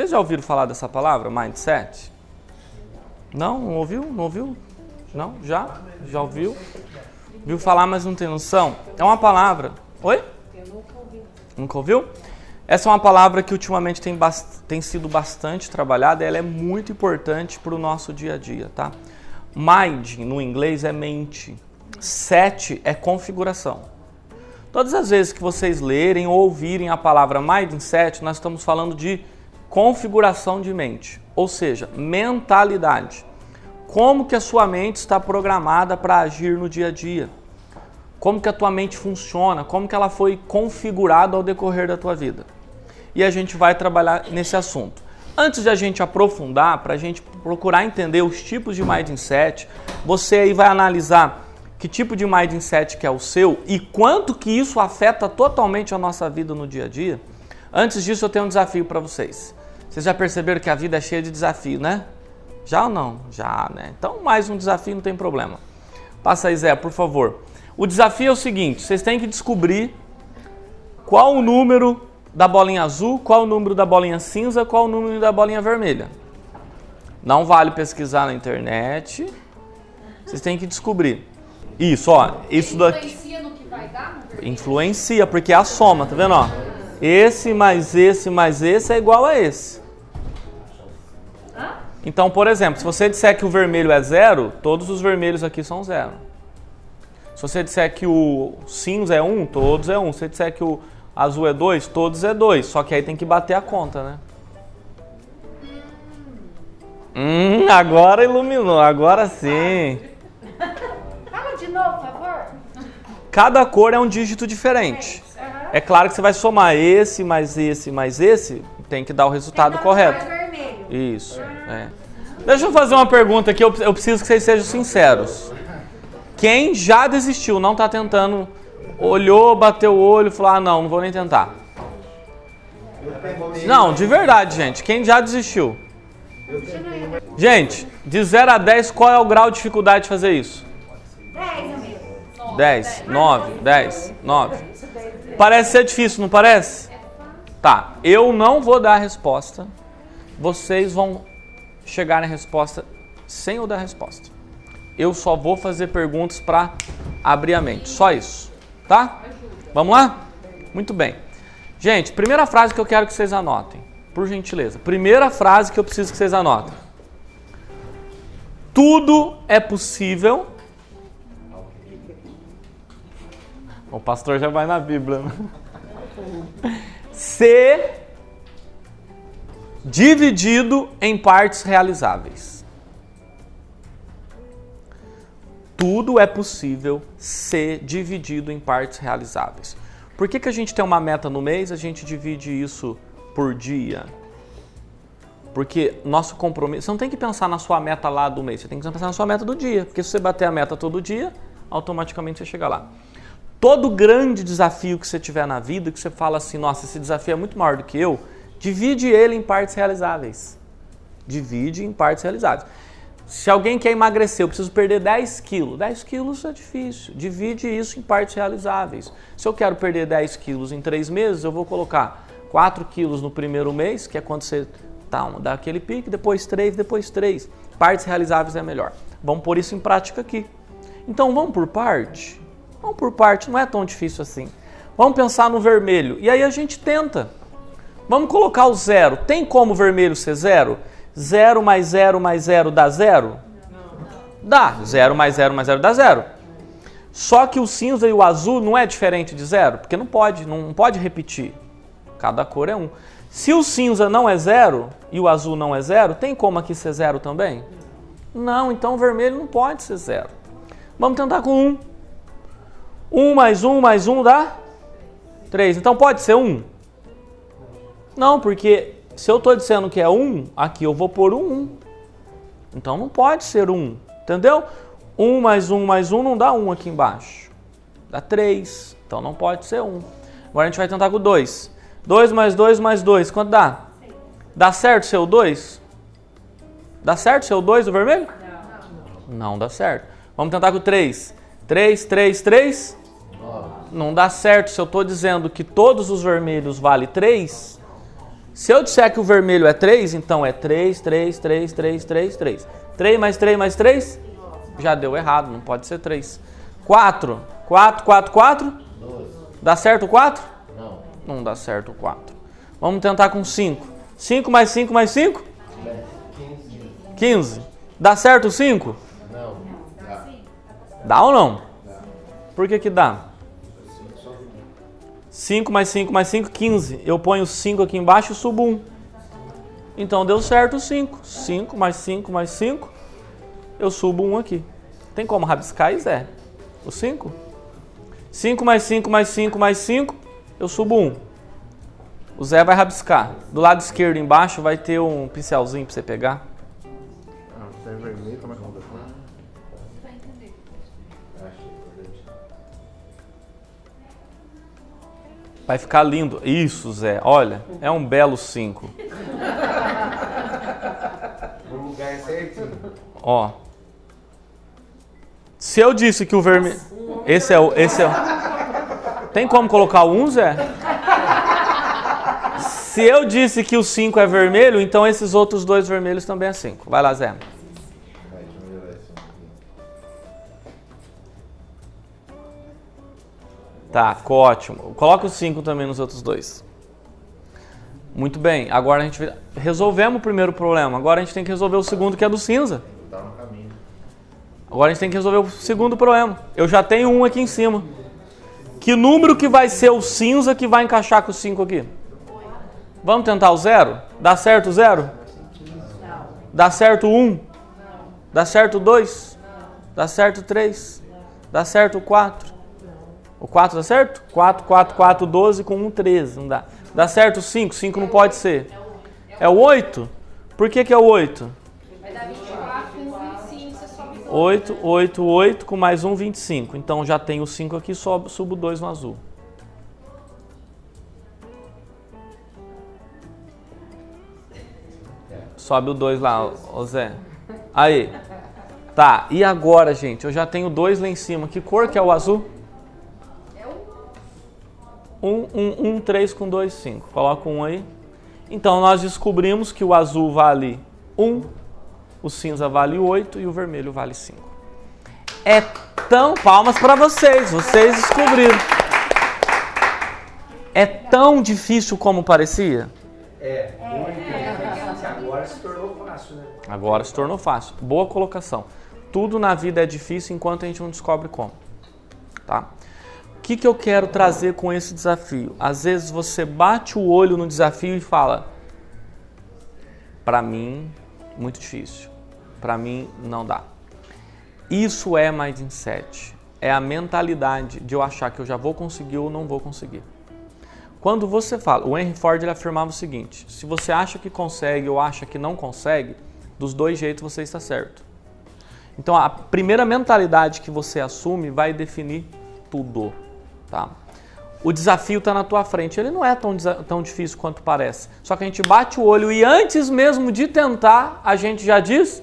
Vocês já ouviram falar dessa palavra, mindset? Não? Não ouviu? Não ouviu? Não? Já? Já ouviu? Viu falar, mas não tem noção? É uma palavra... Oi? Eu nunca ouvi. Nunca ouviu? Essa é uma palavra que ultimamente tem sido bastante trabalhada e ela é muito importante para o nosso dia a dia, tá? Mind, no inglês, é mente. Set é configuração. Todas as vezes que vocês lerem ou ouvirem a palavra mindset, nós estamos falando de configuração de mente, ou seja, mentalidade. Como que a sua mente está programada para agir no dia a dia? Como que a tua mente funciona? Como que ela foi configurada ao decorrer da tua vida? E a gente vai trabalhar nesse assunto. Antes de a gente aprofundar, para a gente procurar entender os tipos de mindset, você aí vai analisar que tipo de mindset que é o seu e quanto que isso afeta totalmente a nossa vida no dia a dia. Antes disso, eu tenho um desafio para vocês. Vocês já perceberam que a vida é cheia de desafio, né? Já ou não? Já, né? Então, mais um desafio, não tem problema. Passa aí, Zé, por favor. O desafio é o seguinte, vocês têm que descobrir qual o número da bolinha azul, qual o número da bolinha cinza, qual o número da bolinha vermelha. Não vale pesquisar na internet, vocês têm que descobrir. Isso, ó, isso daqui... Influencia no que vai dar? Influencia, porque é a soma, tá vendo, ó? Esse mais esse mais esse é igual a esse. Então, por exemplo, se você disser que o vermelho é 0, todos os vermelhos aqui são 0. Se você disser que o cinza é 1, todos é 1. Se você disser que o azul é 2, todos é 2. Só que aí tem que bater a conta, né? Agora iluminou, agora sim. Fala de novo, por favor. Cada cor é um dígito diferente. É claro que você vai somar esse, mais esse, mais esse, tem que dar o resultado correto. Vermelho. Isso, é. Deixa eu fazer uma pergunta aqui, eu preciso que vocês sejam sinceros. Quem já desistiu, não está tentando, olhou, bateu o olho e falou, ah não vou nem tentar. Não, de verdade, gente, quem já desistiu? Gente, de 0 a 10, qual é o grau de dificuldade de fazer isso? 10, amigo. 10, 9, 10, 9. Parece ser difícil, não parece? Tá, eu não vou dar a resposta, vocês vão chegar na resposta sem eu dar a resposta. Eu só vou fazer perguntas para abrir a mente, só isso, tá? Vamos lá? Muito bem. Gente, primeira frase que eu quero que vocês anotem, por gentileza. Primeira frase que eu preciso que vocês anotem. Tudo é possível. O pastor já vai na Bíblia, né? Ser dividido em partes realizáveis. Tudo é possível ser dividido em partes realizáveis. Por que a gente tem uma meta no mês, a gente divide isso por dia? Porque nosso compromisso... Você não tem que pensar na sua meta lá do mês, você tem que pensar na sua meta do dia. Porque se você bater a meta todo dia, automaticamente você chega lá. Todo grande desafio que você tiver na vida, que você fala assim, nossa, esse desafio é muito maior do que eu, divide ele em partes realizáveis. Divide em partes realizáveis. Se alguém quer emagrecer, eu preciso perder 10 quilos. 10 quilos é difícil. Divide isso em partes realizáveis. Se eu quero perder 10 quilos em 3 meses, eu vou colocar 4 quilos no primeiro mês, que é quando você dá aquele pique, depois 3, depois 3. Partes realizáveis é melhor. Vamos pôr isso em prática aqui. Então vamos por parte? Vamos por parte, não é tão difícil assim. Vamos pensar no vermelho. E aí a gente tenta. Vamos colocar o 0. Tem como o vermelho ser 0? 0 mais 0 mais 0 dá 0? Dá. 0 mais 0 mais 0 dá 0. Só que o cinza e o azul não é diferente de 0, porque não pode repetir. Cada cor é 1. Se o cinza não é 0 e o azul não é 0, tem como aqui ser 0 também? Não, então o vermelho não pode ser 0. Vamos tentar com 1. 1 mais 1 mais 1 dá 3. Então pode ser 1? Não, porque se eu estou dizendo que é 1, aqui eu vou pôr um 1. Então não pode ser 1, entendeu? 1 mais 1 mais 1 não dá 1 aqui embaixo. Dá 3, então não pode ser 1. Agora a gente vai tentar com 2. 2 mais 2 mais 2, quanto dá? Dá certo ser o 2? Dá certo ser o 2 do vermelho? Não dá certo. Vamos tentar com 3. 3, 3, 3. Não dá certo se eu estou dizendo que todos os vermelhos valem 3. Se eu disser que o vermelho é 3, então é 3, 3, 3, 3, 3, 3. 3 mais 3 mais 3? Já deu errado, não pode ser 3. 4. 4, 4, 4? 12. Dá certo o 4? Não. Não dá certo o 4. Vamos tentar com 5. 5 mais 5 mais 5? 15. 15. Dá certo o 5? Não. Dá ou não? Dá. Por que que dá? 5 só 5 mais 5 mais 5, 15. Eu ponho 5 aqui embaixo e subo 1. Então deu certo o 5. 5 mais 5 mais 5, eu subo 1 aqui. Tem como rabiscar aí, Zé? O 5? 5 mais 5 mais 5 mais 5, eu subo 1. O Zé vai rabiscar. Do lado esquerdo embaixo vai ter um pincelzinho para você pegar. Ah, se é vermelho, como é que eu vou dar? Vai entender. Vai ficar lindo. Isso, Zé. Olha, é um belo 5. No lugar certinho. Ó. Se eu disse que o vermelho... Esse é o... Tem como colocar o 1, Zé? Se eu disse que o 5 é vermelho, então esses outros dois vermelhos também é 5. Vai lá, Zé. Vai, deixa eu melhorar isso aqui. Tá, ótimo. Coloca o 5 também nos outros dois. Muito bem. Agora a gente... Resolvemos o primeiro problema. Agora a gente tem que resolver o segundo, que é do cinza. Tá no caminho. Agora a gente tem que resolver o segundo problema. Eu já tenho um aqui em cima. Que número que vai ser o cinza que vai encaixar com o 5 aqui? Vamos tentar o 0? Dá certo o 0? Não. Dá certo o 1? Não. Dá certo o 2? Não. Dá certo o 3? Dá certo o 4? O 4 dá certo? 4, 4, 4, 12 com 1, 13. Não dá. Dá certo o 5? 5 não pode ser. É o 8? Por que que é o 8? Vai dar 24 com 25, você sobe 2. 8, 8, 8 com mais 1, 25. Então já tenho o 5 aqui, subo 2 no azul. Sobe o 2 lá, ô Zé. Aí. Tá, e agora, gente? Eu já tenho 2 lá em cima. Que cor que é o azul? É o 1, 3 com 2, 5. Coloca 1 aí. Então, nós descobrimos que o azul vale 1, o cinza vale 8 e o vermelho vale 5. É tão... Palmas para vocês, vocês descobriram. É tão difícil como parecia? Agora se tornou fácil, né? Agora se tornou fácil. Boa colocação. Tudo na vida é difícil enquanto a gente não descobre como. Tá? O que eu quero trazer com esse desafio? Às vezes você bate o olho no desafio e fala: para mim, muito difícil. Para mim, não dá. Isso é mindset. É a mentalidade de eu achar que eu já vou conseguir ou não vou conseguir. Quando você fala, o Henry Ford ele afirmava o seguinte: se você acha que consegue ou acha que não consegue, dos dois jeitos você está certo. Então a primeira mentalidade que você assume vai definir tudo. Tá? O desafio está na tua frente, ele não é tão difícil quanto parece. Só que a gente bate o olho e antes mesmo de tentar, a gente já diz: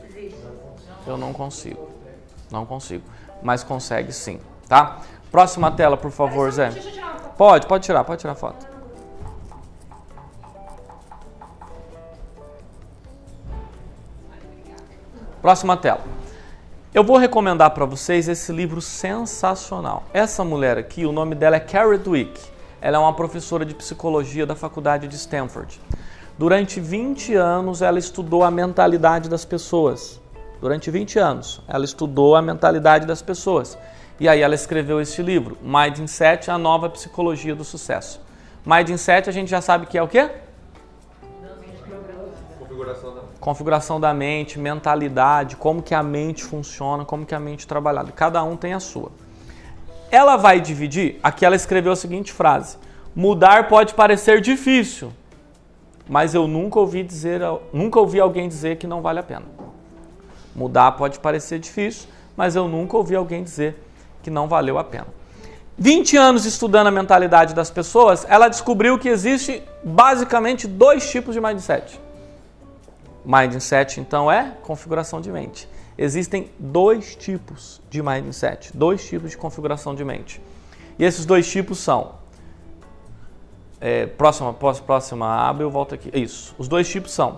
eu não consigo. Não consigo. Mas consegue sim. Tá? Próxima tela, por favor, Zé. Deixa eu tirar uma foto. Pode tirar foto. Próxima tela. Eu vou recomendar para vocês esse livro sensacional. Essa mulher aqui, o nome dela é Carrie Dweck. Ela é uma professora de psicologia da faculdade de Stanford. Durante 20 anos ela estudou a mentalidade das pessoas. Durante 20 anos ela estudou a mentalidade das pessoas. E aí ela escreveu este livro, Mindset, a nova psicologia do sucesso. Mindset a gente já sabe que é o quê? Configuração da mente, mentalidade, como que a mente funciona, como que a mente é trabalhada. Cada um tem a sua. Ela vai dividir, aqui ela escreveu a seguinte frase: mudar pode parecer difícil, mas eu nunca ouvi alguém dizer que não vale a pena. Mudar pode parecer difícil, mas eu nunca ouvi alguém dizer que não valeu a pena. 20 anos estudando a mentalidade das pessoas, ela descobriu que existe basicamente 2 tipos de mindset. Mindset, então, é configuração de mente. Existem 2 tipos de mindset, 2 tipos de configuração de mente. E esses 2 tipos são Próxima aba, eu volto aqui. Isso. Os dois tipos são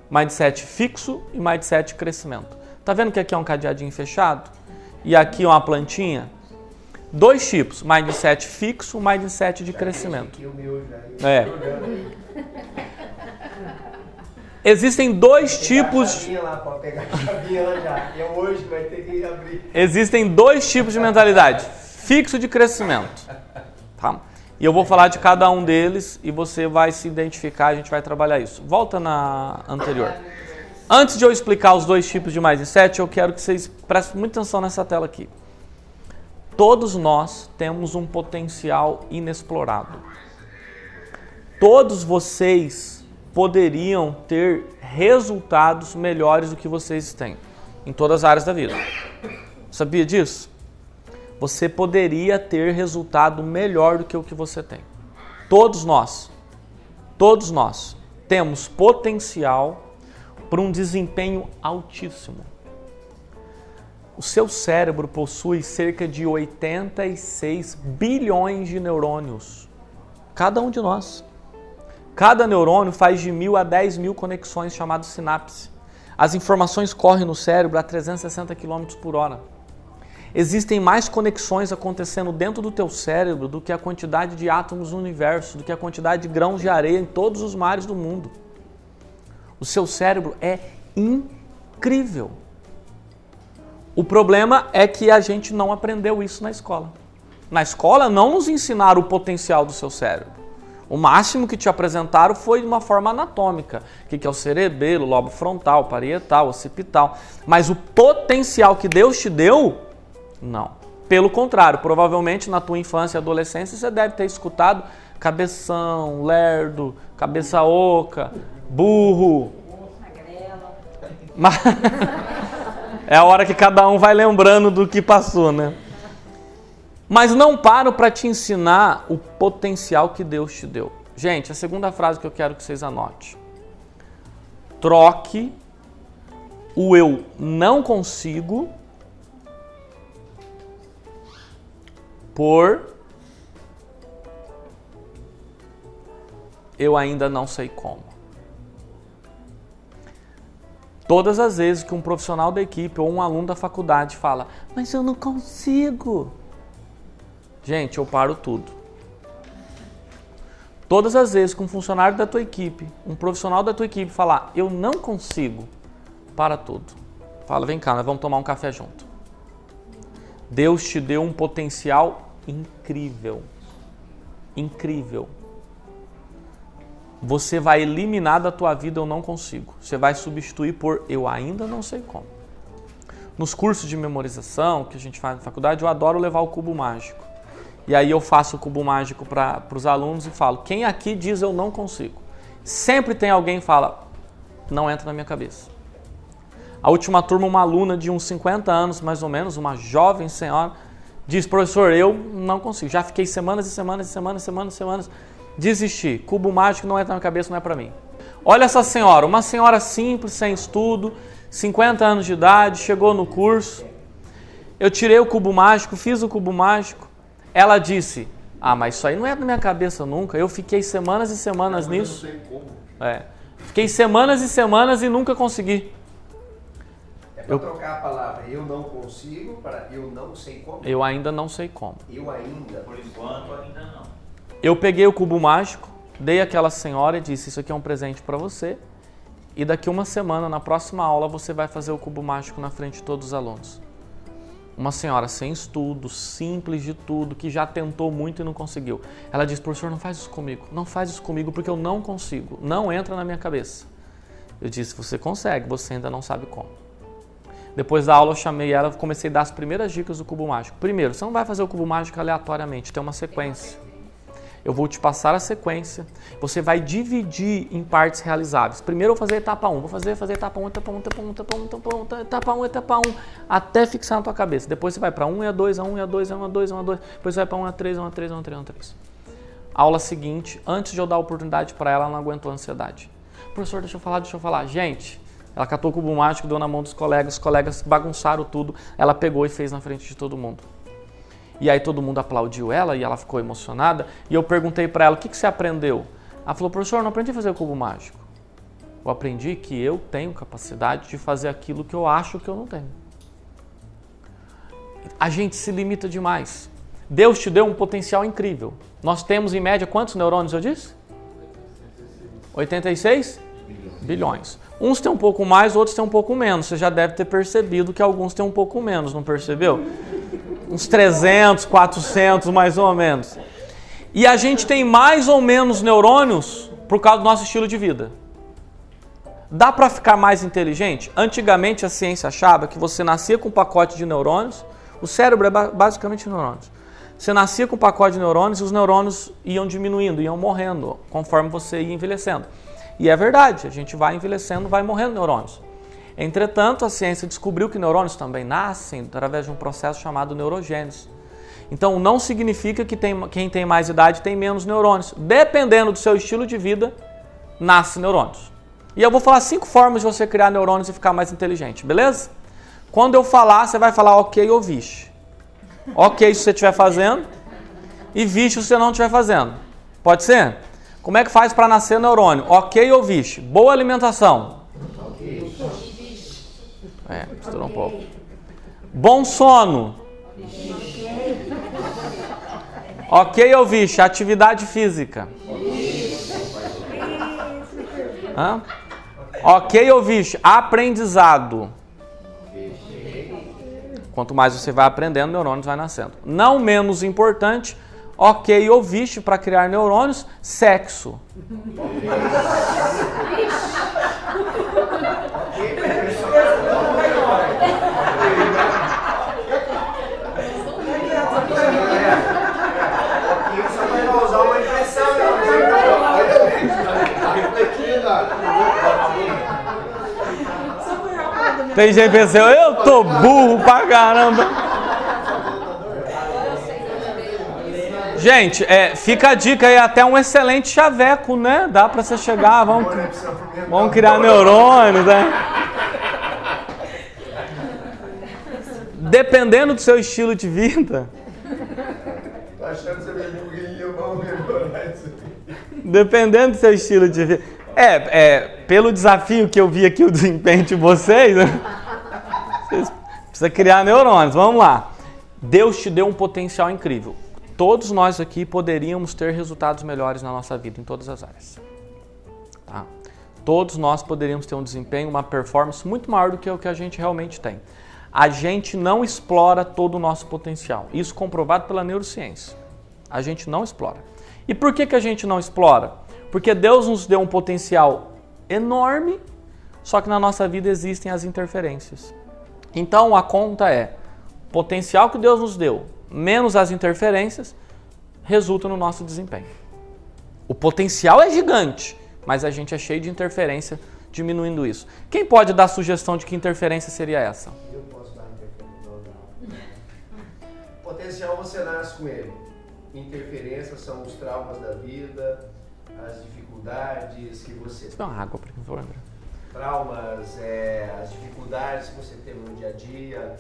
mindset fixo e mindset crescimento. Tá vendo que aqui é um cadeadinho fechado? E aqui é uma plantinha? Dois tipos, mindset fixo, mindset de crescimento. Existem dois tipos. Existem dois tipos de mentalidade, fixo e de crescimento. Tá? E eu vou falar de cada um deles e você vai se identificar, a gente vai trabalhar isso. Volta na anterior. Antes de eu explicar os dois tipos de mindset, eu quero que vocês prestem muita atenção nessa tela aqui. Todos nós temos um potencial inexplorado. Todos vocês poderiam ter resultados melhores do que vocês têm em todas as áreas da vida. Sabia disso? Você poderia ter resultado melhor do que o que você tem. Todos nós temos potencial para um desempenho altíssimo. O seu cérebro possui cerca de 86 bilhões de neurônios. Cada um de nós. Cada neurônio faz de 1.000 a 10.000 conexões chamadas sinapse. As informações correm no cérebro a 360 km por hora. Existem mais conexões acontecendo dentro do teu cérebro do que a quantidade de átomos no universo, do que a quantidade de grãos de areia em todos os mares do mundo. O seu cérebro é incrível. O problema é que a gente não aprendeu isso na escola. Na escola não nos ensinaram o potencial do seu cérebro. O máximo que te apresentaram foi de uma forma anatômica. O que é o cerebelo, lobo frontal, parietal, occipital. Mas o potencial que Deus te deu, não. Pelo contrário, provavelmente na tua infância e adolescência você deve ter escutado cabeção, lerdo, cabeça oca, burro. É a hora que cada um vai lembrando do que passou, né? Mas não paro para te ensinar o potencial que Deus te deu. Gente, a segunda frase que eu quero que vocês anotem. Troque o eu não consigo por eu ainda não sei como. Todas as vezes que um profissional da equipe ou um aluno da faculdade fala, mas eu não consigo. Gente, eu paro tudo. Todas as vezes que um funcionário da tua equipe, um profissional da tua equipe falar, eu não consigo, para tudo. Fala, vem cá, nós vamos tomar um café junto. Deus te deu um potencial incrível. Incrível. Você vai eliminar da tua vida eu não consigo. Você vai substituir por eu ainda não sei como. Nos cursos de memorização que a gente faz na faculdade, eu adoro levar o cubo mágico. E aí eu faço o cubo mágico para os alunos e falo, quem aqui diz eu não consigo? Sempre tem alguém que fala, não entra na minha cabeça. A última turma, uma aluna de uns 50 anos, mais ou menos, uma jovem senhora, diz, professor, eu não consigo. Já fiquei semanas e semanas, desisti. Cubo mágico não entra na minha cabeça, não é para mim. Olha essa senhora, uma senhora simples, sem estudo, 50 anos de idade, chegou no curso. Eu tirei o cubo mágico, fiz o cubo mágico. Ela disse, mas isso aí não é na minha cabeça nunca. Eu fiquei semanas e semanas nisso. Não sei como. Fiquei semanas e semanas e nunca consegui. É para trocar a palavra eu não consigo para eu não sei como. Eu ainda não sei como. Eu ainda. Por enquanto, ainda não. Eu peguei o cubo mágico, dei àquela senhora e disse, isso aqui é um presente para você. E daqui uma semana, na próxima aula, você vai fazer o cubo mágico na frente de todos os alunos. Uma senhora sem estudo, simples de tudo, que já tentou muito e não conseguiu. Ela disse, professor, não faz isso comigo. Não faz isso comigo porque eu não consigo. Não entra na minha cabeça. Eu disse, você consegue, você ainda não sabe como. Depois da aula eu chamei ela, comecei a dar as primeiras dicas do cubo mágico. Primeiro, você não vai fazer o cubo mágico aleatoriamente, tem uma sequência. Eu vou te passar a sequência, você vai dividir em partes realizáveis. Primeiro eu vou fazer a etapa 1, vou fazer etapa 1, etapa 1, até fixar na tua cabeça. Depois você vai para 1 e a 2, a 1 e a 2, a 1 e a 2, a 1 e a 2, depois você vai para 1 e a 3, 1 e a 3, 1 e a 3, 1 e a 3. Aula seguinte, antes de eu dar a oportunidade para ela, ela não aguentou a ansiedade. Professor, deixa eu falar. Gente, ela catou o cubo mágico, deu na mão dos colegas, os colegas bagunçaram tudo, ela pegou e fez na frente de todo mundo. E aí todo mundo aplaudiu ela e ela ficou emocionada. E eu perguntei para ela, o que você aprendeu? Ela falou, professor, eu não aprendi a fazer o cubo mágico. Eu aprendi que eu tenho capacidade de fazer aquilo que eu acho que eu não tenho. A gente se limita demais. Deus te deu um potencial incrível. Nós temos, em média, quantos neurônios, eu disse? 86 bilhões. Uns têm um pouco mais, outros têm um pouco menos. Você já deve ter percebido que alguns têm um pouco menos, não percebeu? Uns 300, 400, mais ou menos. E a gente tem mais ou menos neurônios por causa do nosso estilo de vida. Dá para ficar mais inteligente? Antigamente a ciência achava que você nascia com um pacote de neurônios. O cérebro é basicamente neurônios. Você nascia com um pacote de neurônios e os neurônios iam diminuindo, iam morrendo conforme você ia envelhecendo. E é verdade, a gente vai envelhecendo, vai morrendo neurônios. Entretanto, a ciência descobriu que neurônios também nascem através de um processo chamado neurogênese. Então, não significa que quem tem mais idade tem menos neurônios. Dependendo do seu estilo de vida, nasce neurônios. E eu vou falar 5 formas de você criar neurônios e ficar mais inteligente, beleza? Quando eu falar, você vai falar ok ou vixe. Ok se você estiver fazendo e vixe se você não estiver fazendo. Pode ser? Como é que faz para nascer neurônio? Ok ou vixe? Boa alimentação. Misturou um pouco. Bom sono. Ok ou vixe? Atividade física. Hã? Ok ou vixe? Aprendizado. Quanto mais você vai aprendendo, neurônios vai nascendo. Não menos importante, ok ou vixe, para criar neurônios, sexo. Isso vai causar uma impressão. Tem gente pensando, eu tô burro pra caramba. Gente, fica a dica aí, até um excelente chaveco, né? Dá pra você chegar, vamos criar neurônios, né? Dependendo do seu estilo de vida. Tô achando que você veio burguinho, vamos melhorar isso aqui. Dependendo do seu estilo de vida. Pelo desafio que eu vi aqui, o desempenho de vocês, né? Vocês precisam criar neurônios. Vamos lá. Deus te deu um potencial incrível. Todos nós aqui poderíamos ter resultados melhores na nossa vida, em todas as áreas. Tá? Todos nós poderíamos ter um desempenho, uma performance muito maior do que o que a gente realmente tem. A gente não explora todo o nosso potencial. Isso comprovado pela neurociência. A gente não explora. E por que a gente não explora? Porque Deus nos deu um potencial enorme, só que na nossa vida existem as interferências. Então a conta é, o potencial que Deus nos deu, menos as interferências, resulta no nosso desempenho. O potencial é gigante, mas a gente é cheio de interferência, diminuindo isso. Quem pode dar sugestão de que interferência seria essa? Eu posso dar interferência. Potencial você nasce com ele. Interferências são os traumas da vida, as dificuldades que você tem. Dá uma água para quem for, André. Traumas, as dificuldades que você tem no dia a dia.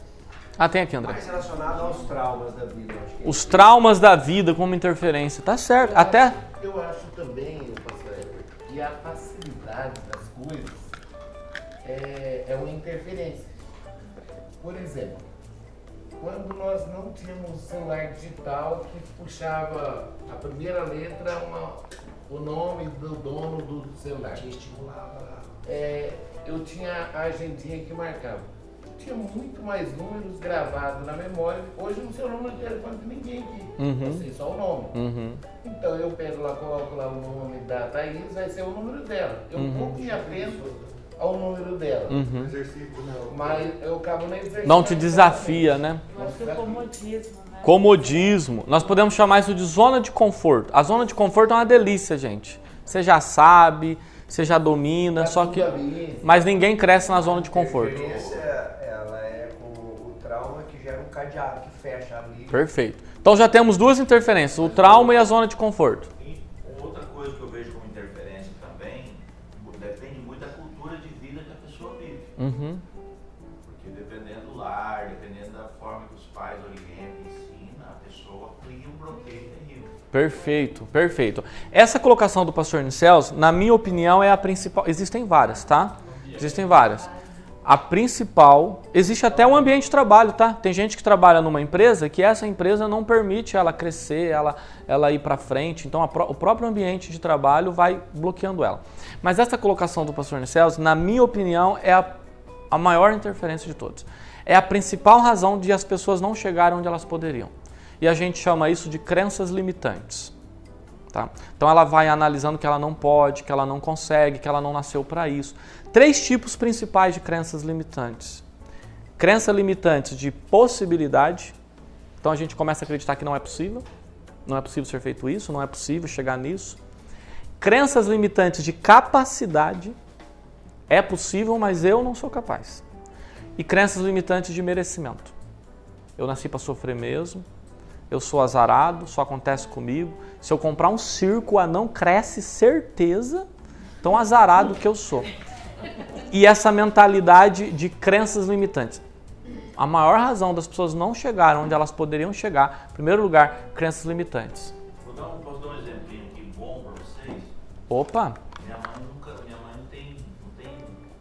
Tem aqui, André. Mais relacionado aos traumas da vida. Acho que Os traumas da vida como interferência. Tá certo. Eu acho também, pastor, que a facilidade das coisas é uma interferência. Por exemplo, quando nós não tínhamos celular digital que puxava a primeira letra, o nome do dono do celular. te estimulava. Eu tinha a agendinha que marcava. Tinha muito mais números gravados na memória. Hoje não sei o número de telefone de ninguém aqui. Eu sei só o nome. Então eu pego lá, coloco lá o nome da Thaís, vai ser o número dela. Eu pouco me aprendo ao número dela. Mas eu acabo nem exercitando. Não te desafia, né? Acho que é comodismo, né? Comodismo. Nós podemos chamar isso de zona de conforto. A zona de conforto é uma delícia, gente. Você já sabe, você já domina, só que... Mas ninguém cresce na zona de conforto. A interferência, ela é com o trauma que gera um cadeado que fecha ali. Perfeito. Então já temos duas interferências, o trauma e a zona de conforto. E outra coisa que eu vejo como interferência também, depende muito da cultura de vida que a pessoa vive. Porque dependendo do lar, dependendo da forma que os pais orientam, ensinam, a pessoa bloqueio terrível. Perfeito, perfeito. Essa colocação do pastor Nicels, na minha opinião, é a principal. Existem várias, tá? Existem várias. A principal, existe até um ambiente de trabalho, tá? Tem gente que trabalha numa empresa que essa empresa não permite ela crescer, ela ir para frente. Então, o próprio ambiente de trabalho vai bloqueando ela. Mas essa colocação do pastor Nicels, na minha opinião, é a maior interferência de todos. É a principal razão de as pessoas não chegarem onde elas poderiam. E a gente chama isso de crenças limitantes. Tá? Então ela vai analisando que ela não pode, que ela não consegue, que ela não nasceu para isso. 3 tipos principais de crenças limitantes. Crença limitante de possibilidade. Então a gente começa a acreditar que não é possível ser feito isso, não é possível chegar nisso. Crenças limitantes de capacidade. É possível, mas eu não sou capaz. E crenças limitantes de merecimento. Eu nasci para sofrer mesmo. Eu sou azarado, só acontece comigo. Se eu comprar um circo, o anão cresce, certeza, tão azarado que eu sou. E essa mentalidade de crenças limitantes. A maior razão das pessoas não chegarem onde elas poderiam chegar, em primeiro lugar, crenças limitantes. Posso dar um exemplinho aqui bom para vocês? Opa! Minha mãe não tem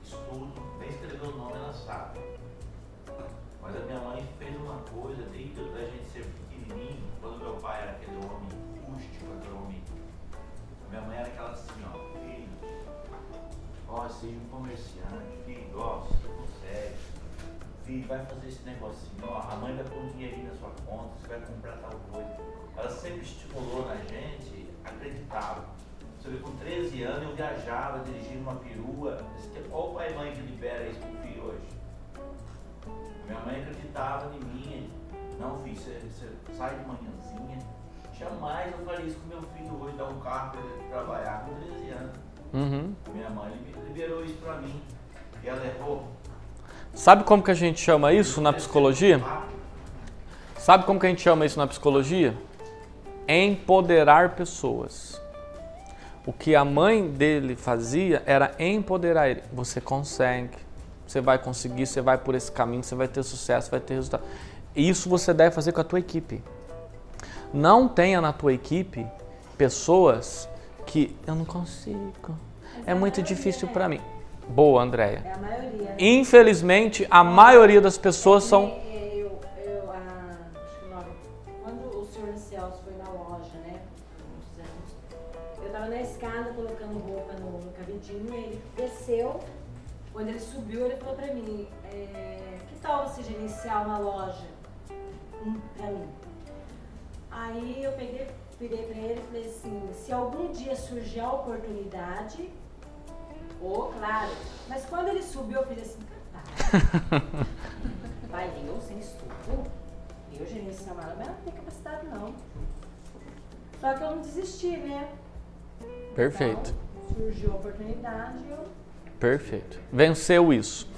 estudo, nem escreveu o nome, ela sabe. Mas a minha mãe fez uma coisa desde a gente ser pequenininho, quando meu pai era aquele homem rústico, aquele homem. Minha mãe era aquela assim, ó, filho, ó, seja um comerciante, filho, ó, você consegue. Filho, vai fazer esse negocinho, ó, a mãe vai pôr um dinheirinho na sua conta, você vai comprar tal coisa. Ela sempre estimulou na gente, acreditava. Você vê, com 13 anos eu viajava, dirigindo uma perua. Qual o pai e mãe que libera isso pro filho hoje? Minha mãe acreditava em mim. Não, filho, você sai de manhãzinha. Jamais eu faria isso com meu filho hoje, dar um carro para ele trabalhar com 13 anos. Uhum. Minha mãe liberou isso para mim. E ela errou. Sabe como que a gente chama isso na psicologia? Sabe como que a gente chama isso na psicologia? Empoderar pessoas. O que a mãe dele fazia era empoderar ele. Você consegue, você vai conseguir, você vai por esse caminho, você vai ter sucesso, vai ter resultado. Isso você deve fazer com a tua equipe. Não tenha na tua equipe pessoas que eu não consigo, é muito difícil para mim. Boa, Andréia. É a maioria. Infelizmente, a maioria das pessoas são... Quando o senhor Nicels foi na loja, né, uns anos, eu tava na escada colocando roupa no cabidinho, ele desceu, quando ele subiu, ele falou pra mim, que tal você gerenciar uma loja pra mim? Aí eu virei pra ele e falei assim, se algum dia surgir a oportunidade, claro, mas quando ele subiu eu fiz assim, vai eu sem estudo, eu gerenciar uma loja, mas não tem capacidade não. Só que eu não desisti, né? Perfeito. Então, surgiu a oportunidade e eu... Perfeito. Venceu isso.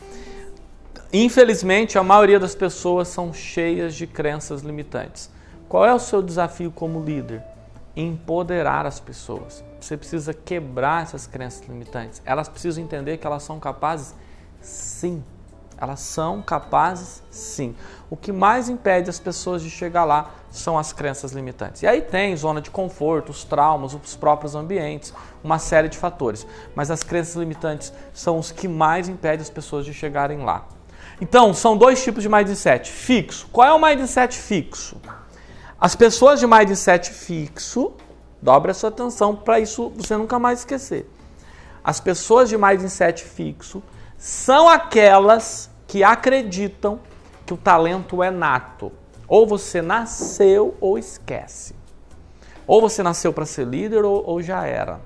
Infelizmente, a maioria das pessoas são cheias de crenças limitantes. Qual é o seu desafio como líder? Empoderar as pessoas. Você precisa quebrar essas crenças limitantes. Elas precisam entender que elas são capazes, sim. Elas são capazes, sim. O que mais impede as pessoas de chegar lá são as crenças limitantes. E aí tem zona de conforto, os traumas, os próprios ambientes, uma série de fatores. Mas as crenças limitantes são os que mais impedem as pessoas de chegarem lá. Então, são 2 tipos de mindset. Fixo. Qual é o mindset fixo? As pessoas de mindset fixo, dobra a sua atenção para isso você nunca mais esquecer. As pessoas de mindset fixo são aquelas que acreditam que o talento é nato. Ou você nasceu ou esquece. Ou você nasceu para ser líder ou já era.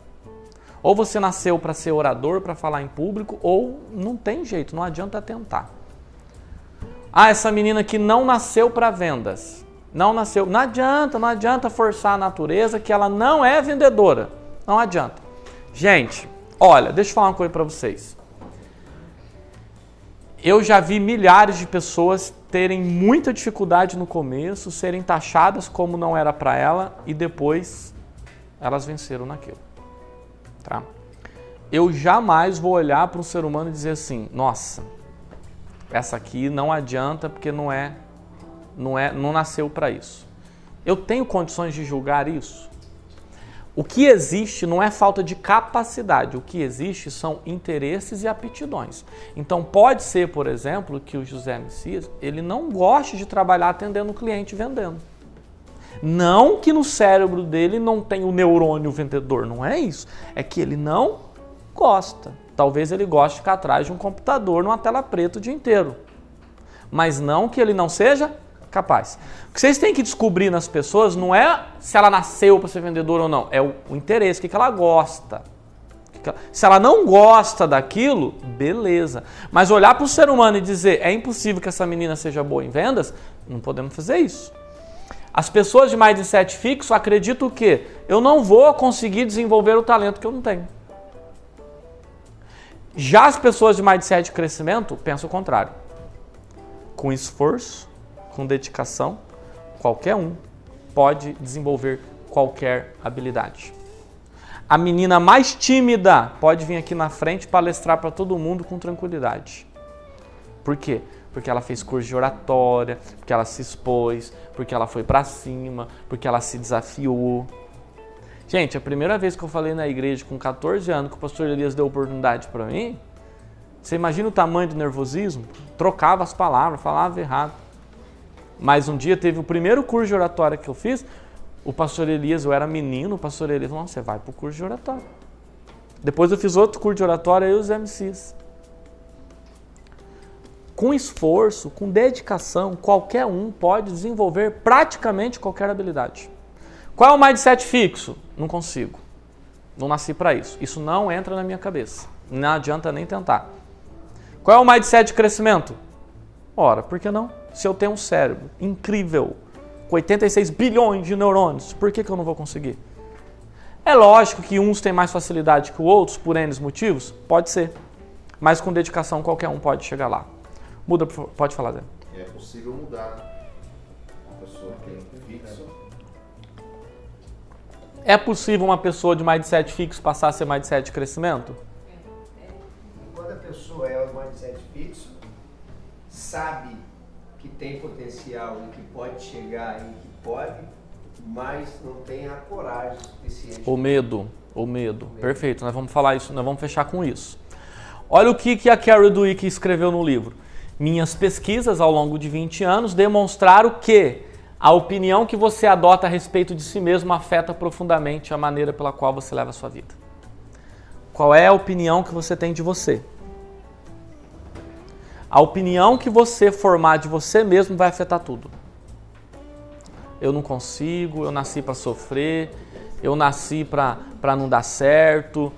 Ou você nasceu para ser orador, para falar em público, ou não tem jeito, não adianta tentar. Essa menina que não nasceu para vendas. Não nasceu. Não adianta forçar a natureza que ela não é vendedora. Não adianta. Gente, olha, deixa eu falar uma coisa para vocês. Eu já vi milhares de pessoas terem muita dificuldade no começo, serem taxadas como não era para ela e depois elas venceram naquilo. Tá? Eu jamais vou olhar para um ser humano e dizer assim, nossa, essa aqui não adianta porque não nasceu para isso. Eu tenho condições de julgar isso? O que existe não é falta de capacidade, o que existe são interesses e aptidões. Então pode ser, por exemplo, que o José Messias, ele não goste de trabalhar atendendo o cliente e vendendo. Não que no cérebro dele não tem o neurônio vendedor, não é isso. É que ele não gosta. Talvez ele goste de ficar atrás de um computador numa tela preta o dia inteiro. Mas não que ele não seja capaz. O que vocês têm que descobrir nas pessoas não é se ela nasceu para ser vendedora ou não, é o interesse, o que ela gosta. Se ela não gosta daquilo, beleza. Mas olhar para o ser humano e dizer é impossível que essa menina seja boa em vendas, não podemos fazer isso. As pessoas de mindset fixo acreditam que eu não vou conseguir desenvolver o talento que eu não tenho. Já as pessoas de mindset de crescimento pensam o contrário. Com esforço, com dedicação, qualquer um pode desenvolver qualquer habilidade. A menina mais tímida pode vir aqui na frente palestrar para todo mundo com tranquilidade. Por quê? Porque ela fez curso de oratória, porque ela se expôs, porque ela foi para cima, porque ela se desafiou. Gente, a primeira vez que eu falei na igreja com 14 anos que o pastor Elias deu oportunidade para mim, você imagina o tamanho do nervosismo? Trocava as palavras, falava errado. Mas um dia teve o primeiro curso de oratória que eu fiz, o pastor Elias, eu era menino, o pastor Elias falou, você vai para o curso de oratória. Depois eu fiz outro curso de oratória, eu e os MCs. Com esforço, com dedicação, qualquer um pode desenvolver praticamente qualquer habilidade. Qual é o mindset fixo? Não consigo. Não nasci para isso. Isso não entra na minha cabeça. Não adianta nem tentar. Qual é o mindset de crescimento? Ora, por que não? Se eu tenho um cérebro incrível, com 86 bilhões de neurônios, por que eu não vou conseguir? É lógico que uns têm mais facilidade que outros, por N motivos? Pode ser. Mas com dedicação qualquer um pode chegar lá. Muda, pode falar, Zé. É possível mudar uma pessoa que tem fixo. É possível uma pessoa de mindset fixo passar a ser mindset de crescimento? Quando a pessoa é um mindset fixo, sabe que tem potencial e que pode chegar e que pode, mas não tem a coragem suficiente. O medo. Perfeito, nós vamos falar isso, nós vamos fechar com isso. Olha o que a Carol Dweck escreveu no livro. Minhas pesquisas ao longo de 20 anos demonstraram que a opinião que você adota a respeito de si mesmo afeta profundamente a maneira pela qual você leva a sua vida. Qual é a opinião que você tem de você? A opinião que você formar de você mesmo vai afetar tudo. Eu não consigo, eu nasci para sofrer, eu nasci para não dar certo,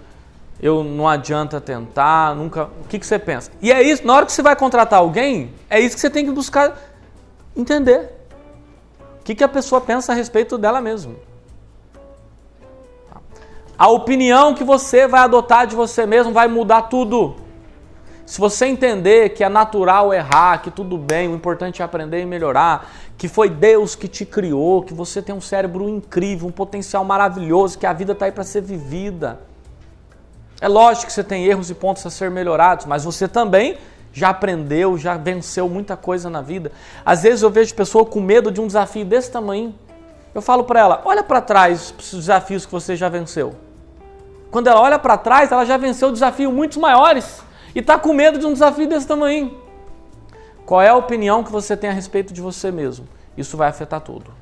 eu não adianta tentar, nunca... O que você pensa? E é isso, na hora que você vai contratar alguém, é isso que você tem que buscar entender. O que a pessoa pensa a respeito dela mesma. A opinião que você vai adotar de você mesmo vai mudar tudo. Se você entender que é natural errar, que tudo bem, o importante é aprender e melhorar, que foi Deus que te criou, que você tem um cérebro incrível, um potencial maravilhoso, que a vida está aí para ser vivida. É lógico que você tem erros e pontos a ser melhorados, mas você também já aprendeu, já venceu muita coisa na vida. Às vezes eu vejo pessoa com medo de um desafio desse tamanho. Eu falo para ela, olha para trás os desafios que você já venceu. Quando ela olha para trás, ela já venceu desafios muito maiores. E está com medo de um desafio desse tamanho. Qual é a opinião que você tem a respeito de você mesmo? Isso vai afetar tudo.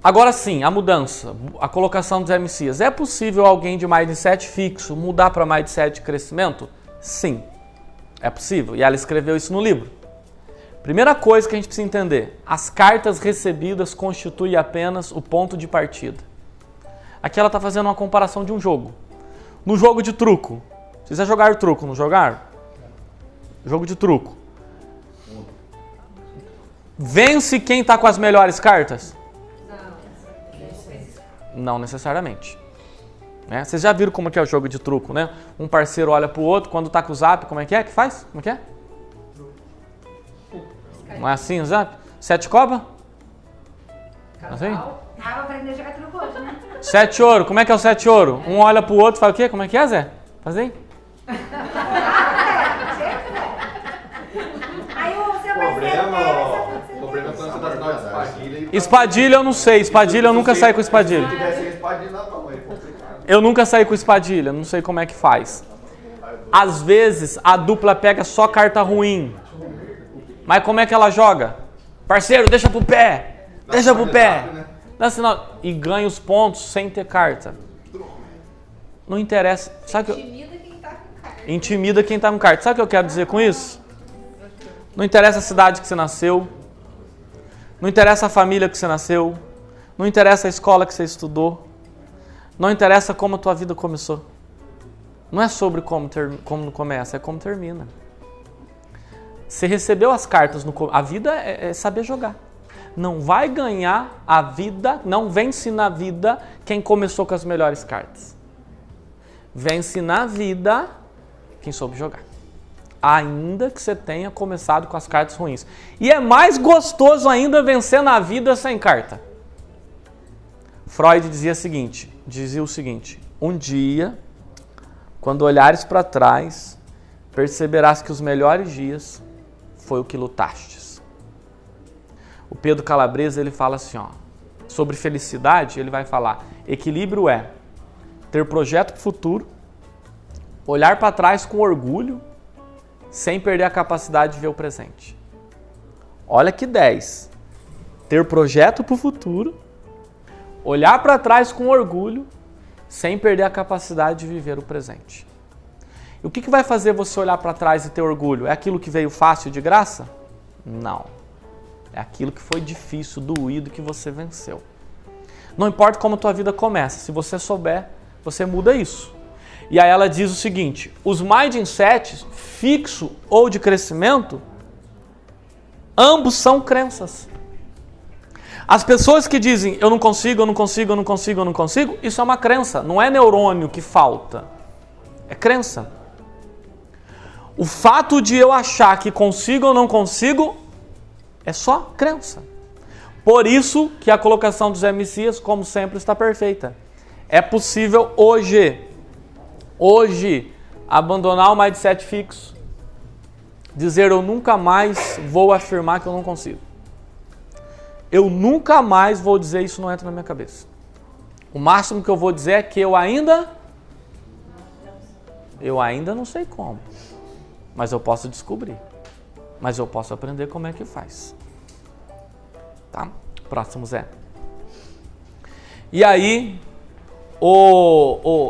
Agora sim, a mudança, a colocação dos MCs. É possível alguém de mindset fixo mudar para mindset de crescimento? Sim, é possível. E ela escreveu isso no livro. Primeira coisa que a gente precisa entender. As cartas recebidas constituem apenas o ponto de partida. Aqui ela está fazendo uma comparação de um jogo. No jogo de truco. Vocês já jogaram truco, não jogaram? Jogo de truco. Vence quem está com as melhores cartas? Não necessariamente. Né? Vocês já viram como é o jogo de truco, né? Um parceiro olha pro outro, quando tá com o zap, como é que faz? Como é que é? Não é assim o zap? 7 copa? Assim? Ah, vou aprender a jogar truco hoje, né? 7 ouro, como é que é o 7 ouro? Um olha pro outro e fala o quê? Como é que é, Zé? Faz aí. Aí o seu O problema é quando você tá Espadilha eu não sei. Espadilha eu nunca saí com espadilha. Se tivesse espadilha na mão, é complicado. Eu nunca saí com espadilha. Não sei como é que faz. Às vezes a dupla pega só carta ruim. Mas como é que ela joga? Parceiro, deixa pro pé. Deixa pro pé. Dá sinal. E ganha os pontos sem ter carta. Não interessa. Sabe que Intimida quem tá com carta. intimida quem tá com carta. Sabe o que eu quero dizer com isso? Não interessa a cidade que você nasceu. Não interessa a família que você nasceu. Não interessa a escola que você estudou. Não interessa como a tua vida começou. Não é sobre como começa, é como termina. Você recebeu as cartas. A vida é saber jogar. Não vai ganhar a vida, não vence na vida quem começou com as melhores cartas. Vence na vida quem soube jogar. Ainda que você tenha começado com as cartas ruins. E é mais gostoso ainda vencer na vida sem carta. Freud dizia o seguinte: um dia, quando olhares para trás, perceberás que os melhores dias foi o que lutastes. O Pedro Calabresa, ele fala assim, ó, sobre felicidade, ele vai falar: equilíbrio é ter projeto para o futuro, olhar para trás com orgulho, sem perder a capacidade de ver o presente. Olha que 10. Ter projeto para o futuro, olhar para trás com orgulho, sem perder a capacidade de viver o presente. E o que vai fazer você olhar para trás e ter orgulho? É aquilo que veio fácil de graça? Não. É aquilo que foi difícil, doído, que você venceu. Não importa como a tua vida começa, se você souber, você muda isso. E aí ela diz o seguinte: os mindsets, fixo ou de crescimento, ambos são crenças. As pessoas que dizem eu não consigo, eu não consigo, eu não consigo, eu não consigo, isso é uma crença, não é neurônio que falta, é crença. O fato de eu achar que consigo ou não consigo é só crença. Por isso que a colocação dos MCs, como sempre, está perfeita. É possível hoje, abandonar o mindset fixo, dizer eu nunca mais vou afirmar que eu não consigo. Eu nunca mais vou dizer isso, não entra na minha cabeça. O máximo que eu vou dizer é que eu ainda não sei como, mas eu posso descobrir, mas eu posso aprender como é que faz. Tá? Próximo Zé. E aí,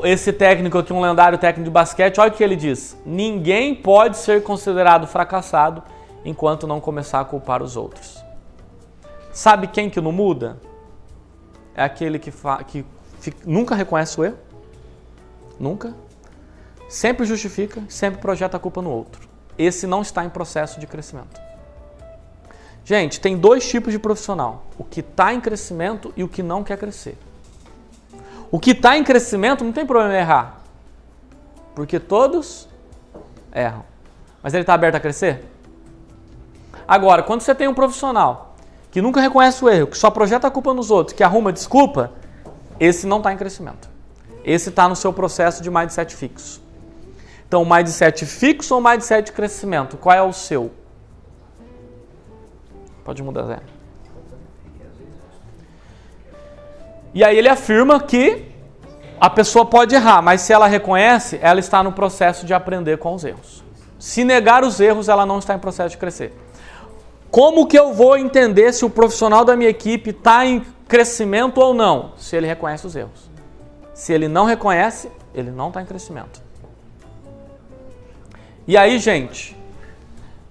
esse técnico aqui, um lendário técnico de basquete, olha o que ele diz: ninguém pode ser considerado fracassado enquanto não começar a culpar os outros. Sabe quem que não muda? É aquele que nunca reconhece o erro, nunca, sempre justifica, sempre projeta a culpa no outro. Esse não está em processo de crescimento. Gente, tem 2 tipos de profissional: o que está em crescimento e o que não quer crescer. O que está em crescimento não tem problema em errar, porque todos erram. Mas ele está aberto a crescer? Agora, quando você tem um profissional que nunca reconhece o erro, que só projeta a culpa nos outros, que arruma desculpa, esse não está em crescimento. Esse está no seu processo de mindset fixo. Então, mindset fixo ou mindset de crescimento? Qual é o seu? Pode mudar, Zé. E aí ele afirma que a pessoa pode errar, mas se ela reconhece, ela está no processo de aprender com os erros. Se negar os erros, ela não está em processo de crescer. Como que eu vou entender se o profissional da minha equipe está em crescimento ou não? Se ele reconhece os erros. Se ele não reconhece, ele não está em crescimento. E aí, gente,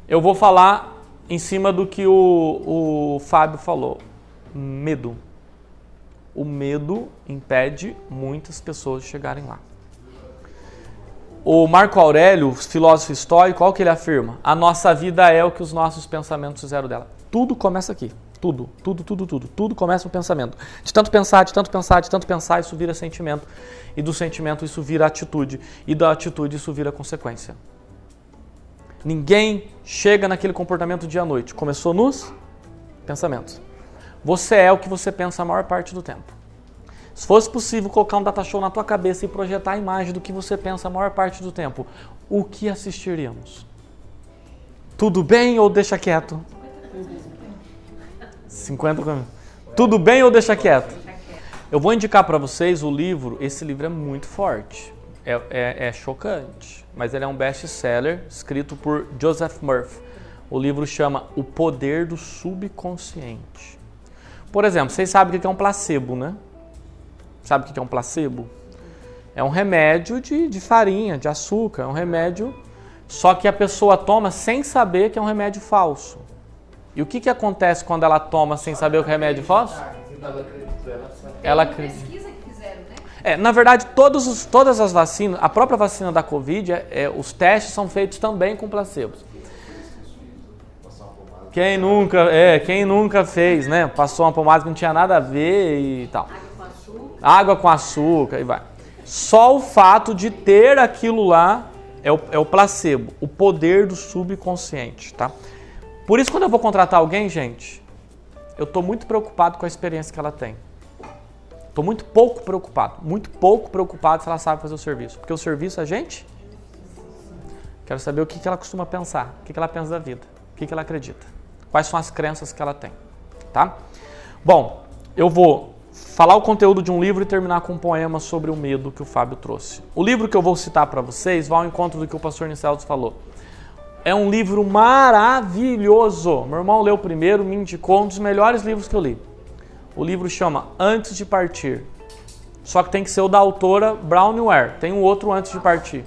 eu vou falar em cima do que o Fábio falou. Medo. O medo impede muitas pessoas de chegarem lá. O Marco Aurélio, filósofo estoico, qual que ele afirma? A nossa vida é o que os nossos pensamentos fizeram dela. Tudo começa aqui. Tudo. Tudo começa no pensamento. De tanto pensar, isso vira sentimento. E do sentimento isso vira atitude. E da atitude isso vira consequência. Ninguém chega naquele comportamento dia à noite. Começou nos pensamentos. Você é o que você pensa a maior parte do tempo. Se fosse possível colocar um data show na tua cabeça e projetar a imagem do que você pensa a maior parte do tempo, o que assistiríamos? Tudo bem ou deixa quieto? 50 comigo. Tudo bem ou deixa quieto? Deixa quieto. Eu vou indicar para vocês o livro, esse livro é muito forte, é chocante, mas ele é um best-seller escrito por Joseph Murphy. O livro chama O Poder do Subconsciente. Por exemplo, vocês sabem o que é um placebo, né? Sabe o que é um placebo? É um remédio de farinha, de açúcar, é um remédio, só que a pessoa toma sem saber que é um remédio falso. E o que acontece quando ela toma sem saber o que é remédio falso? Ela Uma acredita. pesquisa que fizeram, né? Na verdade, todas as vacinas, a própria vacina da Covid, os testes são feitos também com placebos. Quem nunca fez, né? Passou uma pomada que não tinha nada a ver e tal. Água com açúcar e vai. Só o fato de ter aquilo lá é o placebo, o poder do subconsciente, tá? Por isso, quando eu vou contratar alguém, gente, eu estou muito preocupado com a experiência que ela tem. Estou muito pouco preocupado se ela sabe fazer o serviço. Porque o serviço é gente. Quero saber o que ela costuma pensar, o que ela pensa da vida, o que ela acredita, quais são as crenças que ela tem, tá? Bom, eu vou falar o conteúdo de um livro e terminar com um poema sobre o medo que o Fábio trouxe. O livro que eu vou citar para vocês vai ao encontro do que o pastor Niceldo falou. É um livro maravilhoso. Meu irmão leu primeiro, me indicou um dos melhores livros que eu li. O livro chama Antes de Partir. Só que tem que ser o da autora Bronnie Ware. Tem um outro Antes de Partir.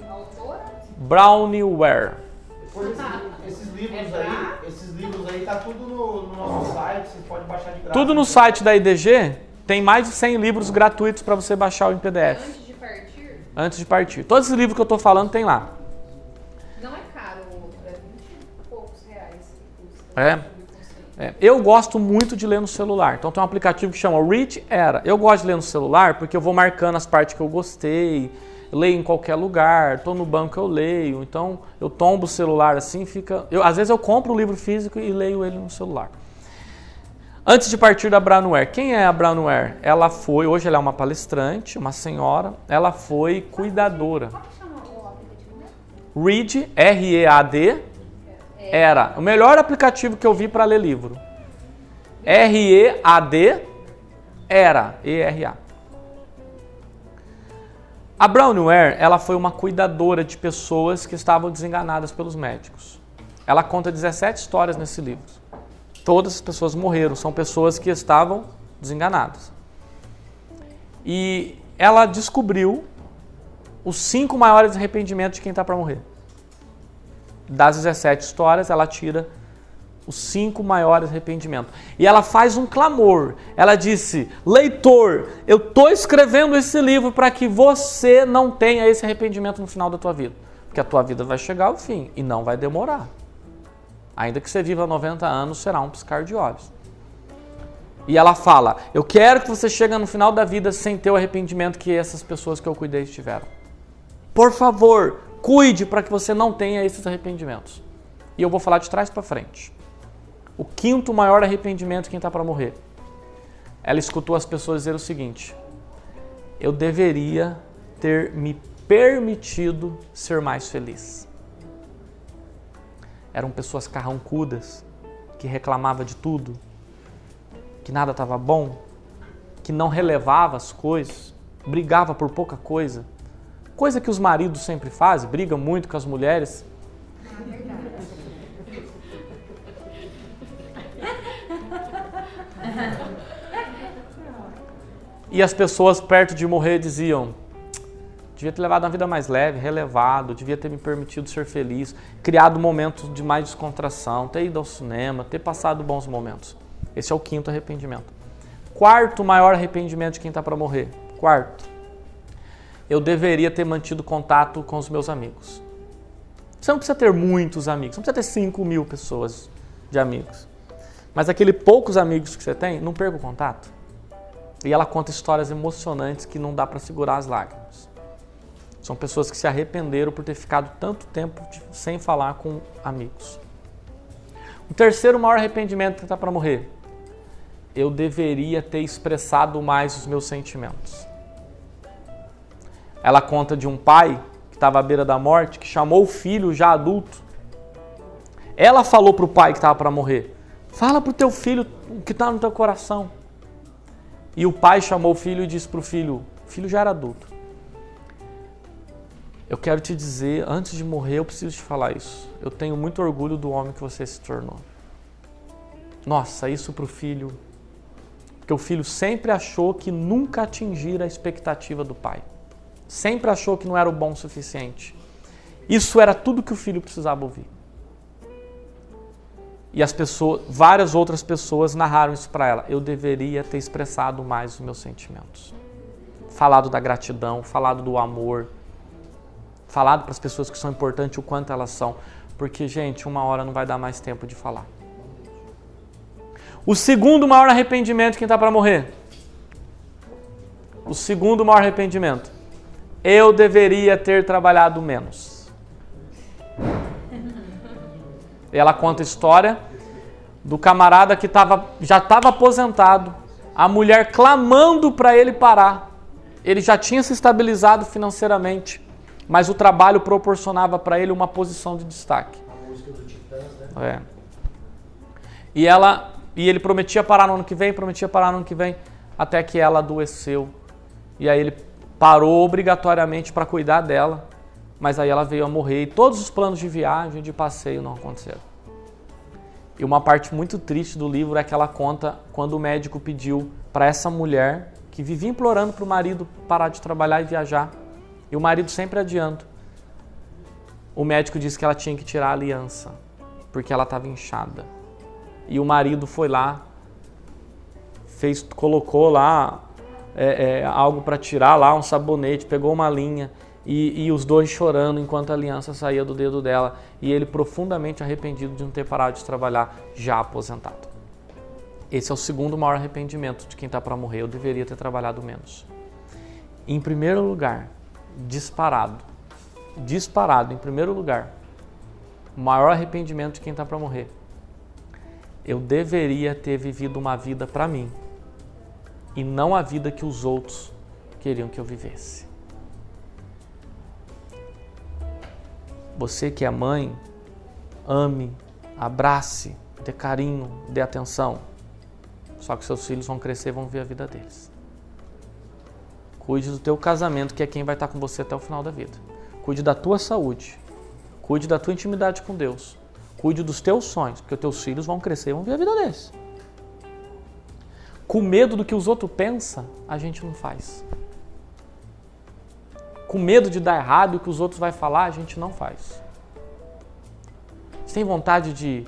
Bronnie Ware. Depois esses livros aí tá tudo no nosso site, você pode baixar de graça. Tudo no site da IDG. Tem mais de 100 livros gratuitos para você baixar em PDF. Antes de partir, Antes de Partir. Todos esses livros que eu estou falando tem lá. não é caro, é 20 e poucos reais que custa. Eu gosto muito de ler no celular. Então tem um aplicativo que chama Read Era. Eu gosto de ler no celular porque eu vou marcando as partes que eu gostei, leio em qualquer lugar, estou no banco eu leio. Então eu tombo o celular assim, às vezes eu compro o livro físico e leio ele no celular. Antes de Partir, da Bronnie Ware. Quem é a Bronnie Ware? Hoje ela é uma palestrante, uma senhora, ela foi cuidadora. Como chama o aplicativo mesmo? Read, R-E-A-D, Era. O melhor aplicativo que eu vi para ler livro. R-E-A-D, Era, E-R-A. A Bronnie Ware, ela foi uma cuidadora de pessoas que estavam desenganadas pelos médicos. Ela conta 17 histórias nesse livro. Todas as pessoas morreram, são pessoas que estavam desenganadas. E ela descobriu os 5 maiores arrependimentos de quem está para morrer. Das 17 histórias, ela tira os 5 maiores arrependimentos. E ela faz um clamor. Ela disse: leitor, eu estou escrevendo esse livro para que você não tenha esse arrependimento no final da tua vida. Porque a tua vida vai chegar ao fim e não vai demorar. Ainda que você viva 90 anos, será um piscar de olhos. E ela fala: eu quero que você chegue no final da vida sem ter o arrependimento que essas pessoas que eu cuidei tiveram. Por favor, cuide para que você não tenha esses arrependimentos. E eu vou falar de trás para frente. O 5º maior arrependimento de quem está para morrer. Ela escutou as pessoas dizer o seguinte: eu deveria ter me permitido ser mais feliz. Eram pessoas carrancudas, que reclamavam de tudo, que nada estava bom, que não relevava as coisas, brigava por pouca coisa. Coisa que os maridos sempre fazem, brigam muito com as mulheres. E as pessoas perto de morrer diziam: devia ter levado uma vida mais leve, relevado, devia ter me permitido ser feliz, criado momentos de mais descontração, ter ido ao cinema, ter passado bons momentos. Esse é o 5º arrependimento. 4º maior arrependimento de quem está para morrer. 4º. Eu deveria ter mantido contato com os meus amigos. Você não precisa ter muitos amigos, não precisa ter 5.000 pessoas de amigos. Mas aqueles poucos amigos que você tem, não perca o contato. E ela conta histórias emocionantes que não dá para segurar as lágrimas. São pessoas que se arrependeram por ter ficado tanto tempo sem falar com amigos. O 3º maior arrependimento que está para morrer. Eu deveria ter expressado mais os meus sentimentos. Ela conta de um pai que estava à beira da morte, que chamou o filho já adulto. Ela falou para o pai que estava para morrer: fala para o teu filho o que está no teu coração. E o pai chamou o filho e disse para o filho já era adulto. Eu quero te dizer, antes de morrer, eu preciso te falar isso. Eu tenho muito orgulho do homem que você se tornou. Nossa, isso para o filho. Porque o filho sempre achou que nunca atingira a expectativa do pai. Sempre achou que não era o bom o suficiente. Isso era tudo que o filho precisava ouvir. E as pessoas, várias outras pessoas narraram isso para ela. Eu deveria ter expressado mais os meus sentimentos. Falado da gratidão, falado do amor. Falado para as pessoas que são importantes o quanto elas são. Porque, gente, uma hora não vai dar mais tempo de falar. O segundo maior arrependimento de quem está para morrer. O segundo maior arrependimento. Eu deveria ter trabalhado menos. E ela conta a história do camarada que já estava aposentado. A mulher clamando para ele parar. Ele já tinha se estabilizado financeiramente. Mas o trabalho proporcionava para ele uma posição de destaque. A música do Titãs, né? E ele prometia parar no ano que vem, até que ela adoeceu. E aí ele parou obrigatoriamente para cuidar dela, mas aí ela veio a morrer e todos os planos de viagem, de passeio não aconteceram. E uma parte muito triste do livro é que ela conta quando o médico pediu para essa mulher, que vivia implorando para o marido parar de trabalhar e viajar, e o marido sempre adiando. O médico disse que ela tinha que tirar a aliança, porque ela estava inchada. E o marido foi lá, colocou lá algo para tirar lá, um sabonete, pegou uma linha e os dois chorando enquanto a aliança saía do dedo dela. E ele profundamente arrependido de não ter parado de trabalhar, já aposentado. Esse é o segundo maior arrependimento de quem está para morrer. Eu deveria ter trabalhado menos. Em primeiro lugar, disparado, em primeiro lugar, o maior arrependimento de quem está para morrer. Eu deveria ter vivido uma vida para mim e não a vida que os outros queriam que eu vivesse. Você que é mãe, ame, abrace, dê carinho, dê atenção. Só que seus filhos vão crescer e vão ver a vida deles. Cuide do teu casamento, que é quem vai estar com você até o final da vida. Cuide da tua saúde. Cuide da tua intimidade com Deus. Cuide dos teus sonhos, porque os teus filhos vão crescer e vão ver a vida deles. Com medo do que os outros pensam, a gente não faz. Com medo de dar errado e o que os outros vão falar, a gente não faz. Você tem vontade de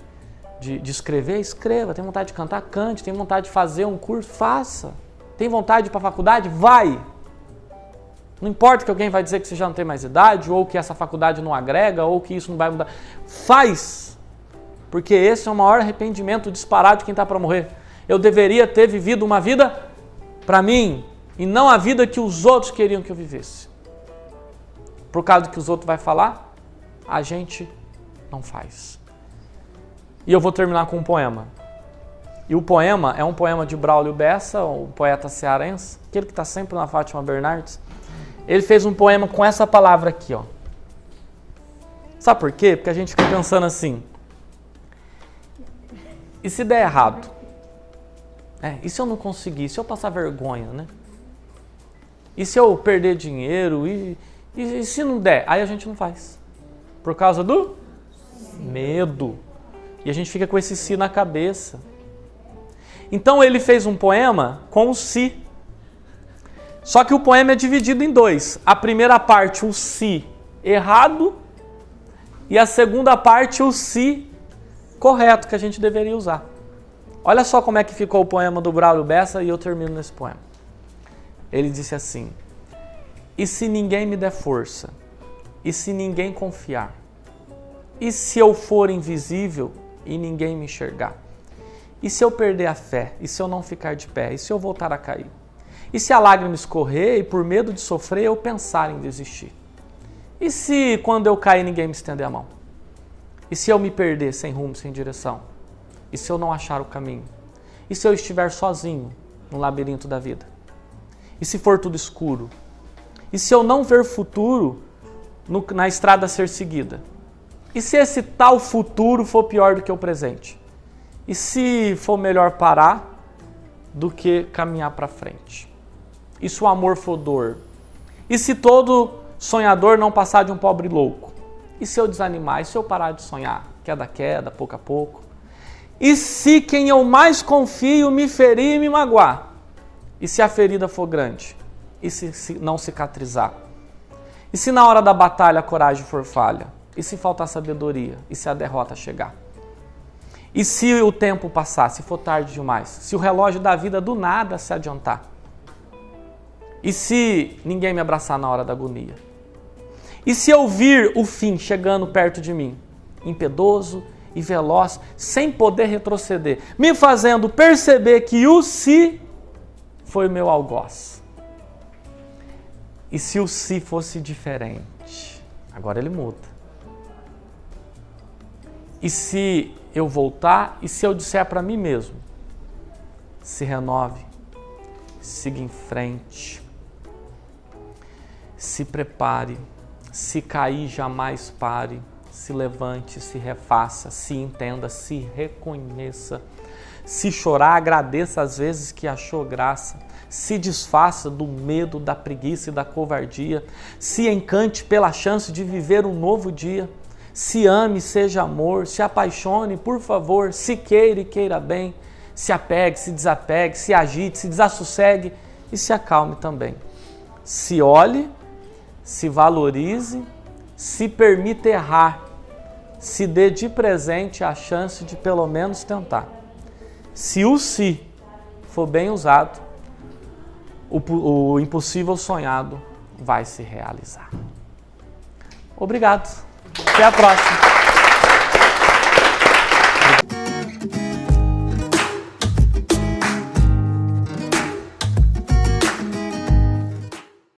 escrever? Escreva. Tem vontade de cantar? Cante. Tem vontade de fazer um curso? Faça. Tem vontade de ir para a faculdade? Vai. Não importa que alguém vai dizer que você já não tem mais idade, ou que essa faculdade não agrega, ou que isso não vai mudar. Faz. Porque esse é o maior arrependimento disparado de quem está para morrer. Eu deveria ter vivido uma vida para mim e não a vida que os outros queriam que eu vivesse. Por causa do que os outros vão falar, a gente não faz. E eu vou terminar com um poema. E o poema é um poema de Braulio Bessa, um poeta cearense, aquele que está sempre na Fátima Bernardes. Ele fez um poema com essa palavra aqui, ó. Sabe por quê? Porque a gente fica pensando assim, e se der errado? E se eu não conseguir? E se eu passar vergonha, né? E se eu perder dinheiro? E se não der? Aí a gente não faz. Por causa do medo. E a gente fica com esse se na cabeça. Então ele fez um poema com o se. Só que o poema é dividido em dois. A primeira parte, o se errado. E a segunda parte, o se correto, que a gente deveria usar. Olha só como é que ficou o poema do Braulio Bessa e eu termino nesse poema. Ele disse assim: e se ninguém me der força? E se ninguém confiar? E se eu for invisível e ninguém me enxergar? E se eu perder a fé? E se eu não ficar de pé? E se eu voltar a cair? E se a lágrima escorrer e por medo de sofrer eu pensar em desistir? E se quando eu cair ninguém me estender a mão? E se eu me perder sem rumo, sem direção? E se eu não achar o caminho? E se eu estiver sozinho no labirinto da vida? E se for tudo escuro? E se eu não ver futuro na estrada a ser seguida? E se esse tal futuro for pior do que o presente? E se for melhor parar do que caminhar para frente? E se o amor for dor? E se todo sonhador não passar de um pobre louco? E se eu desanimar? E se eu parar de sonhar? Queda a queda, pouco a pouco? E se quem eu mais confio me ferir e me magoar? E se a ferida for grande? E se não cicatrizar? E se na hora da batalha a coragem for falha? E se faltar sabedoria? E se a derrota chegar? E se o tempo passar, se for tarde demais? Se o relógio da vida do nada se adiantar? E se ninguém me abraçar na hora da agonia? E se eu vir o fim chegando perto de mim, impiedoso e veloz, sem poder retroceder, me fazendo perceber que o se foi o meu algoz? E se o se fosse diferente? Agora ele muda. E se eu voltar, e se eu disser para mim mesmo, se renove, siga em frente, se prepare, se cair jamais pare, se levante, se refaça, se entenda, se reconheça, se chorar, agradeça às vezes que achou graça, se desfaça do medo, da preguiça e da covardia, se encante pela chance de viver um novo dia, se ame, seja amor, se apaixone, por favor, se queira e queira bem, se apegue, se desapegue, se agite, se desassossegue e se acalme também. Se olhe, se valorize, se permita errar, se dê de presente a chance de pelo menos tentar. Se o se for bem usado, o impossível sonhado vai se realizar. Obrigado. Até a próxima.